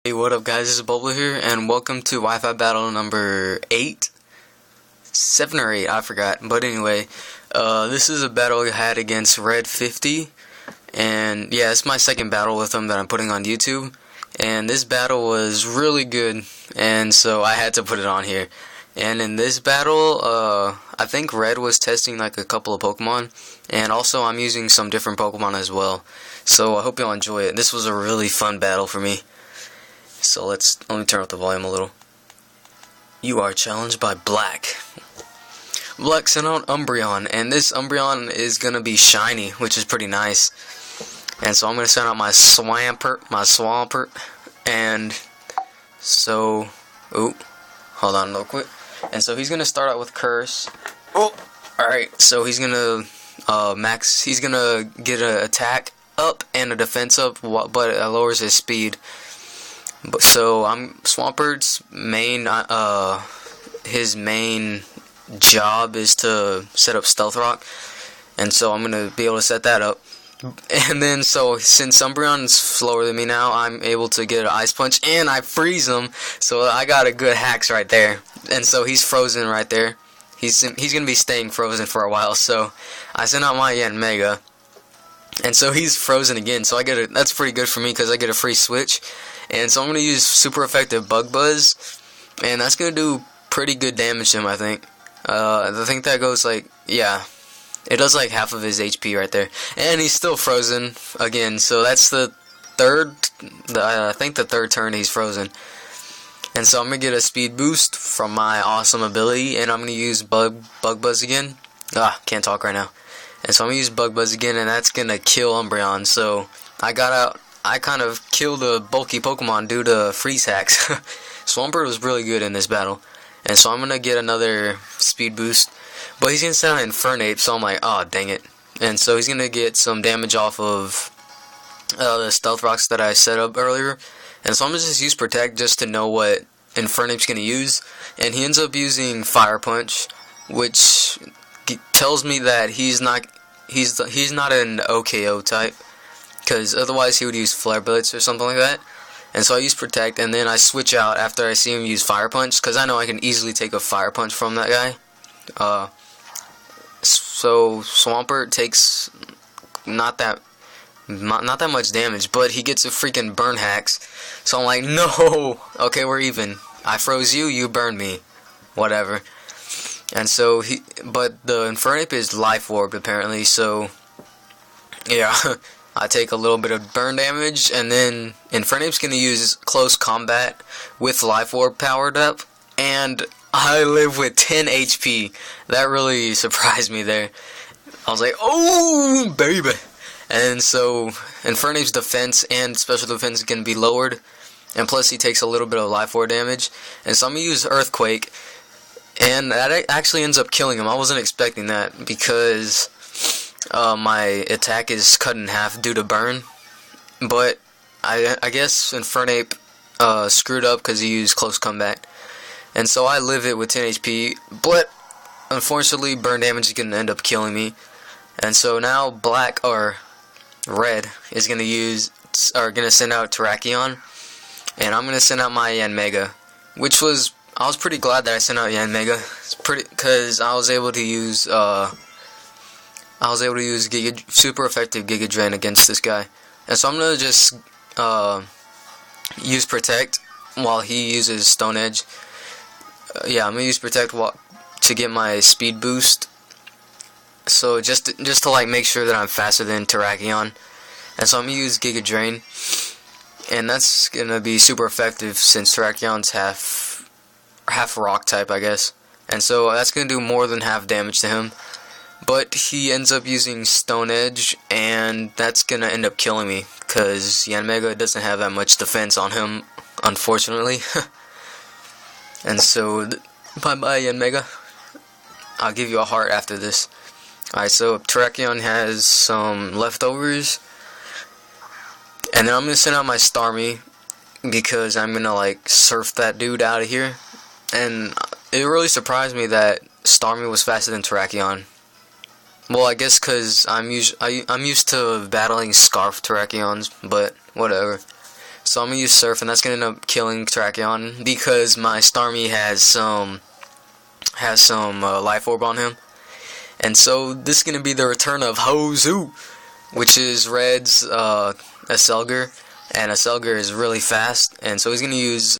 Hey, what up guys, this is Bubble here, and welcome to Wi-Fi battle number 8? 7 or 8, I forgot, but anyway, this is a battle I had against Red50, and yeah, it's my second battle with him that I'm putting on YouTube, and this battle was really good, and so I had to put it on here. And in this battle, I think Red was testing like a couple of Pokemon, and also I'm using some different Pokemon as well, so I hope y'all enjoy it. This was a really fun battle for me. So let me turn up the volume a little. You are challenged by Black. Black sent out Umbreon, and this Umbreon is gonna be shiny, which is pretty nice. And so I'm gonna send out my Swampert, and so, hold on real quick. And so he's gonna start out with Curse. Alright, so he's gonna he's gonna get an attack up and a defense up, but it lowers his speed. So Swampert's main his main job is to set up Stealth Rock, and so I'm gonna be able to set that up. And then so since Umbreon's slower than me now, I'm able to get an Ice Punch and I freeze him. So I got a good hacks right there. And so he's frozen right there. He's gonna be staying frozen for a while. So I sent out my Mega, and so he's frozen again. So that's pretty good for me because I get a free switch. And so I'm going to use super effective Bug Buzz, and that's going to do pretty good damage to him, I think. I think that goes like, yeah, it does like half of his HP right there. And he's still frozen again, so that's the third, I think the third turn he's frozen. And so I'm going to get a speed boost from my awesome ability, and I'm going to use Bug Buzz again. Can't talk right now. And so I'm going to use Bug Buzz again, and that's going to kill Umbreon. So I kind of killed a bulky Pokemon due to freeze hacks. Swampert was really good in this battle. And so I'm going to get another speed boost. But he's going to send out Infernape, so I'm like, oh, dang it. And so he's going to get some damage off of the Stealth Rocks that I set up earlier. And so I'm going to just use Protect just to know what Infernape's going to use. And he ends up using Fire Punch, which tells me that he's not an OKO type. Because otherwise he would use Flare Blitz or something like that. And so I use Protect, and then I switch out after I see him use Fire Punch, because I know I can easily take a Fire Punch from that guy. So Swampert takes not that much damage, but he gets a freaking Burn Hacks. So I'm like, no! Okay, we're even. I froze you, you burned me. Whatever. And so but the Infernape is Life Orb apparently, so yeah. I take a little bit of burn damage, and then Infernape's going to use Close Combat with Life Orb powered up, and I live with 10 HP. That really surprised me there. I was like, oh, baby. And so Infernape's defense and special defense is going to be lowered, and plus he takes a little bit of Life Orb damage. And so I'm going to use Earthquake, and that actually ends up killing him. I wasn't expecting that, because my attack is cut in half due to burn, but I guess Infernape screwed up because he used Close Combat, and so I live it with 10 HP, but unfortunately burn damage is going to end up killing me. And so now Red is going to send out Terrakion, and I'm going to send out my Mega, which I was pretty glad that I sent out Mega, because I was able to use super effective Giga Drain against this guy. And so I'm going to just use Protect while he uses Stone Edge. Yeah, I'm going to use Protect to get my speed boost. So just to like make sure that I'm faster than Terrakion. And so I'm going to use Giga Drain. And that's going to be super effective since Terrakion's half rock type, I guess. And so that's going to do more than half damage to him. But he ends up using Stone Edge, and that's gonna end up killing me, because Mega doesn't have that much defense on him, unfortunately. And so, bye-bye Mega. I'll give you a heart after this. Alright, so Terrakion has some leftovers, and then I'm gonna send out my Starmie, because I'm gonna like surf that dude out of here. And it really surprised me that Starmie was faster than Terrakion. Well, I guess because I'm used to battling Scarf Terrakions, but whatever. So I'm gonna use Surf, and that's gonna end up killing Tracheon because my Starmie has some life orb on him. And so this is gonna be the return of Hozu, which is Red's Aselgar, and Aselgar is really fast, and so he's gonna use